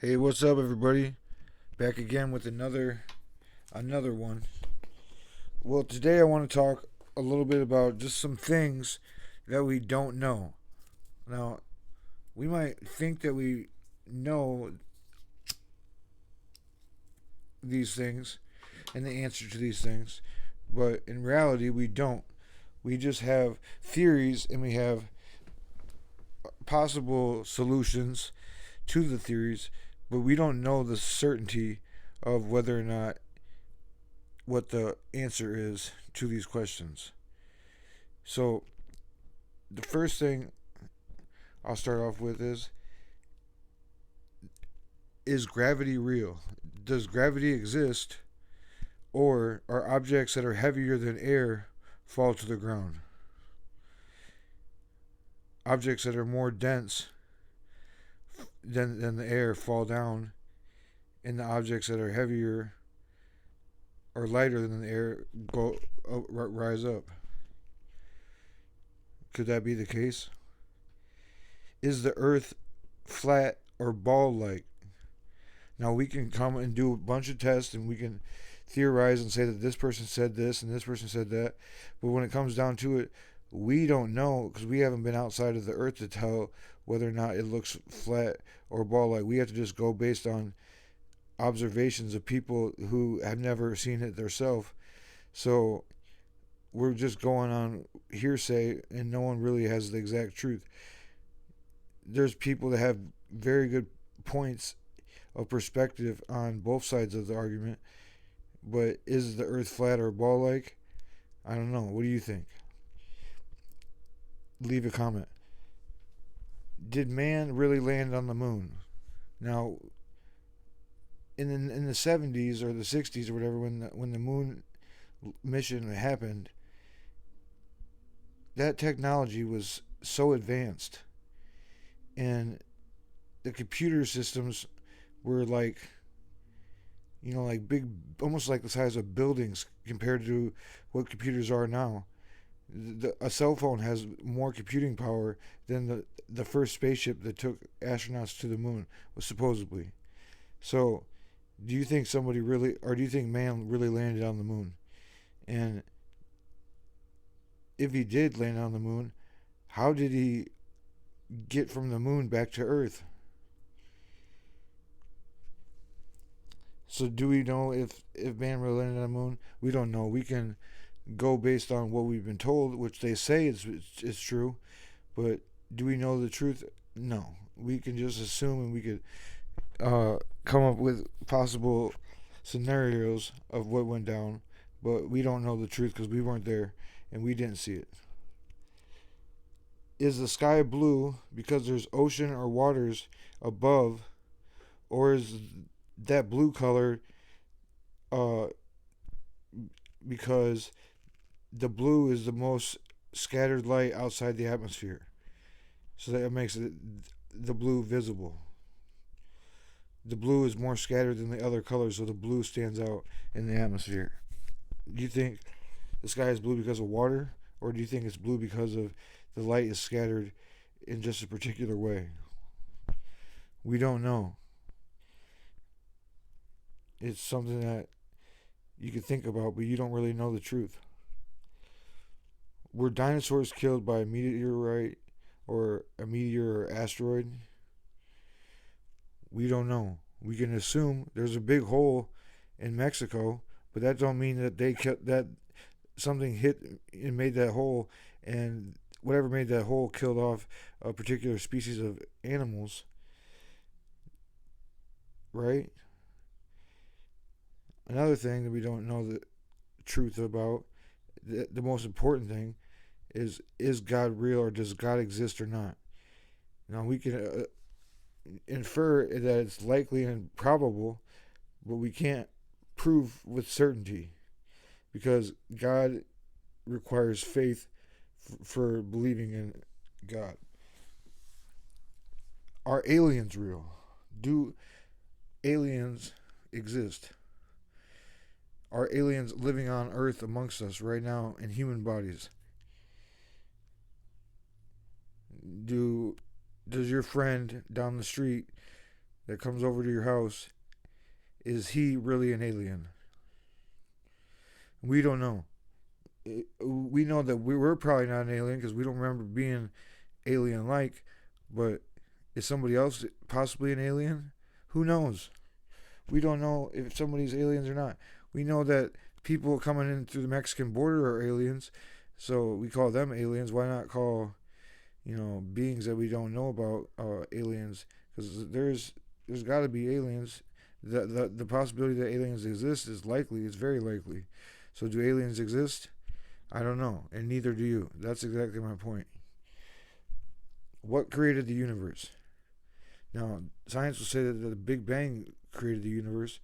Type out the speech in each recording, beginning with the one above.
Hey, what's up, everybody? Back again with another one. Well, today I want to talk a little bit about just some things that we don't know. Now, we might think that we know these things and the answer to these things, but in reality, we don't. We just have theories and we have possible solutions to the theories, but we don't know the certainty of whether or not what the answer is to these questions. So, the first thing I'll start off with is gravity real? Does gravity exist, or are objects that are heavier than air fall to the ground? Objects that are more dense than the air fall down, and the objects that are heavier or lighter than the air rise up. Could that be the case? Is the Earth flat or ball-like? Now we can come and do a bunch of tests, and we can theorize and say that this person said this and this person said that, but when it comes down to it, we don't know because we haven't been outside of the Earth to tell whether or not it looks flat or ball-like. We have to just go based on observations of people who have never seen it themselves. So we're just going on hearsay, and no one really has the exact truth. There's people that have very good points of perspective on both sides of the argument, but is the Earth flat or ball-like? I don't know. What do you think? Leave a comment. Did man really land on the moon? Now, in the 70s or the 60s or whatever, when the moon mission happened, that technology was so advanced, and the computer systems were like, like big, almost like the size of buildings compared to what computers are now. A cell phone has more computing power than the first spaceship that took astronauts to the moon was supposedly. So, do you think somebody really, or do you think man really landed on the moon? And if he did land on the moon, how did he get from the moon back to Earth? So do we know if man really landed on the moon? We don't know. We can go based on what we've been told, which they say is true, but do we know the truth? No. We can just assume, and we could come up with possible scenarios of what went down, but we don't know the truth because we weren't there and we didn't see it. Is the sky blue because there's ocean or waters above, or is that blue color uh, because the blue is the most scattered light outside the atmosphere? So that makes the blue visible. The blue is more scattered than the other colors, so the blue stands out in the atmosphere. Do you think the sky is blue because of water, or do you think it's blue because of the light is scattered in just a particular way? We don't know. It's something that you could think about, but you don't really know the truth. Were dinosaurs killed by a meteorite or a meteor or asteroid? We don't know. We can assume there's a big hole in Mexico, but that don't mean that that something hit and made that hole, and whatever made that hole killed off a particular species of animals, right? Another thing that we don't know the truth about, the most important thing, is God real, or does God exist or not? Now we can infer that it's likely and probable, but we can't prove with certainty because God requires faith for believing in God. Are aliens real? Do aliens exist? Are aliens living on Earth amongst us right now in human bodies? Does your friend down the street that comes over to your house, is he really an alien? We don't know. We know that we're probably not an alien because we don't remember being alien like, but is somebody else possibly an alien? Who knows? We don't know if somebody's aliens or not. We know that people coming in through the Mexican border are aliens, so we call them aliens. Why not call, beings that we don't know about aliens? Because there's got to be aliens. The possibility that aliens exist is likely. It's very likely. So do aliens exist? I don't know, and neither do you. That's exactly my point. What created the universe? Now, science will say that the Big Bang created the universe,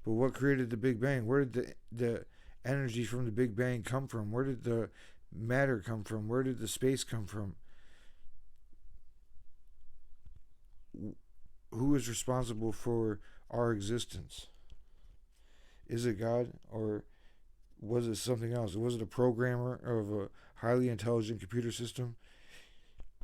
but what created the Big Bang? Where did the energy from the Big Bang come from? Where did the matter come from? Where did the space come from? Who is responsible for our existence? Is it God, or was it something else? Was it a programmer of a highly intelligent computer system?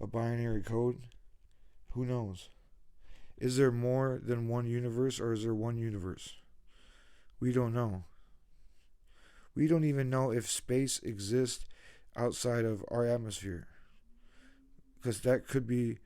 A binary code? Who knows? Is there more than one universe, or is there one universe? We don't know. We don't even know if space exists outside of our atmosphere, because that could be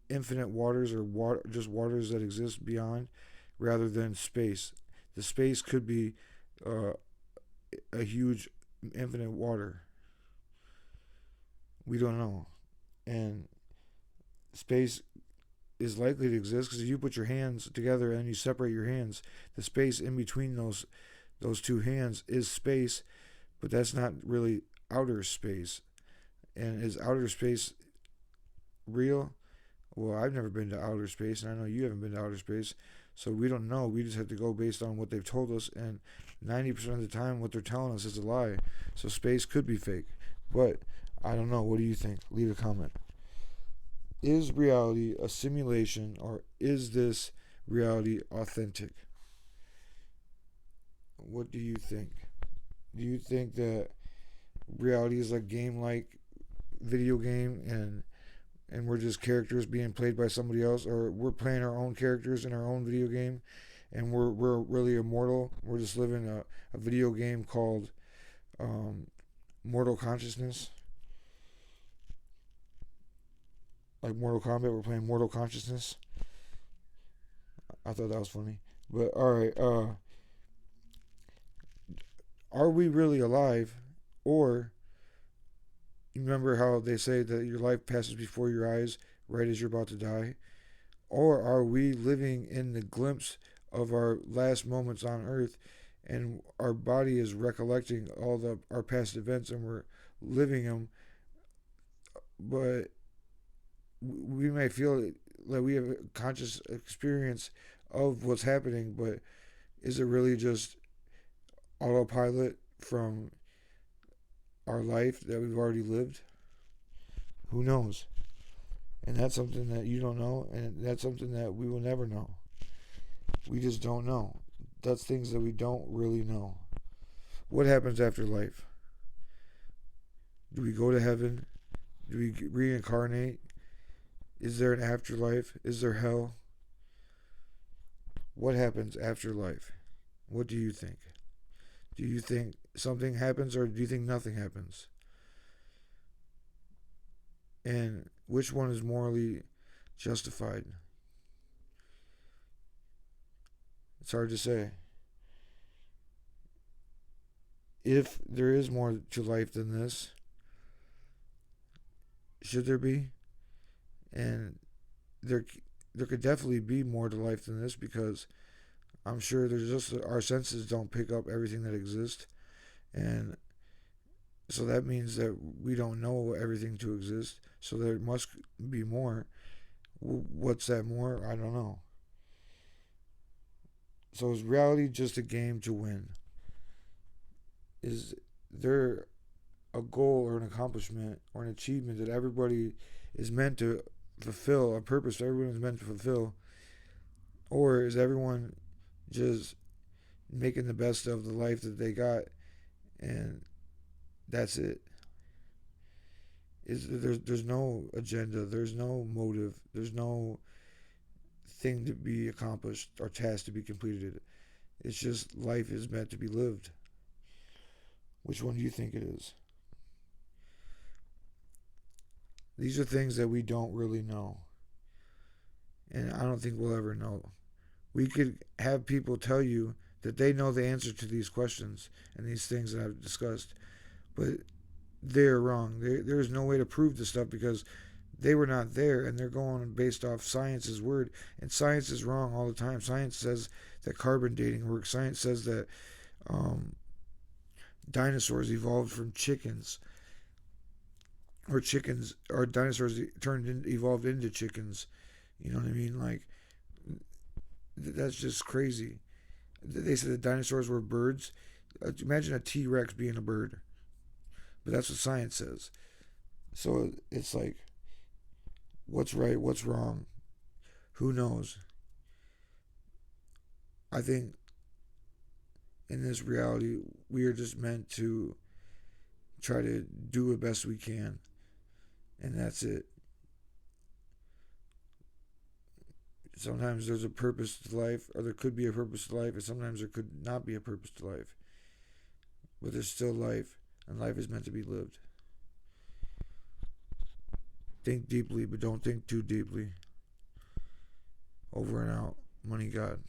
infinite waters, or just waters that exist beyond, rather than space. The space could be uh, a huge infinite water. We don't know. And space is likely to exist because if you put your hands together and you separate your hands, the space in between those two hands is space, but that's not really outer space. And is outer space real? Well, I've never been to outer space, and I know you haven't been to outer space, so we don't know. We just have to go based on what they've told us, and 90% of the time, what they're telling us is a lie. So space could be fake, but I don't know. What do you think? Leave a comment. Is reality a simulation, or is this reality authentic? What do you think? Do you think that reality is like game like video game, and we're just characters being played by somebody else, or we're playing our own characters in our own video game, and we're really immortal? We're just living a video game called Mortal Consciousness, like Mortal Kombat. We're playing Mortal Consciousness. I thought that was funny, but all right. Are we really alive, or you remember how they say that your life passes before your eyes right as you're about to die? Or are we living in the glimpse of our last moments on earth, and our body is recollecting all our past events, and we're living them, but we may feel like we have a conscious experience of what's happening, but is it really just autopilot from our life that we've already lived? Who knows? And that's something that you don't know, and that's something that we will never know. We just don't know. That's things that we don't really know. What happens after life? Do we go to heaven? Do we reincarnate? Is there an afterlife? Is there hell? What happens after life? What do you think? Do you think something happens, or do you think nothing happens? And which one is morally justified? It's hard to say. If there is more to life than this, should there be? And there could definitely be more to life than this, because I'm sure there's just our senses don't pick up everything that exists, and so that means that we don't know everything to exist. So there must be more. What's that more? I don't know. So is reality just a game to win? Is there a goal or an accomplishment or an achievement that everybody is meant to fulfill, a purpose everyone is meant to fulfill? Or is everyone just making the best of the life that they got, and that's it? There's no agenda, there's no motive, there's no thing to be accomplished or task to be completed. It's just life is meant to be lived. Which one do you think it is? These are things that we don't really know. And I don't think we'll ever know. We could have people tell you that they know the answer to these questions and these things that I've discussed, but they're wrong. There's no way to prove this stuff because they were not there and they're going based off science's word. And science is wrong all the time. Science says that carbon dating works. Science says that um, dinosaurs evolved from chickens, or chickens, or dinosaurs evolved into chickens. You know what I mean? Like, that's just crazy. They said that dinosaurs were birds. Imagine a T Rex being a bird. But that's what science says. So it's like, what's right? What's wrong? Who knows? I think in this reality, we are just meant to try to do the best we can. And that's it. Sometimes there's a purpose to life, or there could be a purpose to life, and sometimes there could not be a purpose to life. But there's still life, and life is meant to be lived. Think deeply, but don't think too deeply. Over and out. Money God.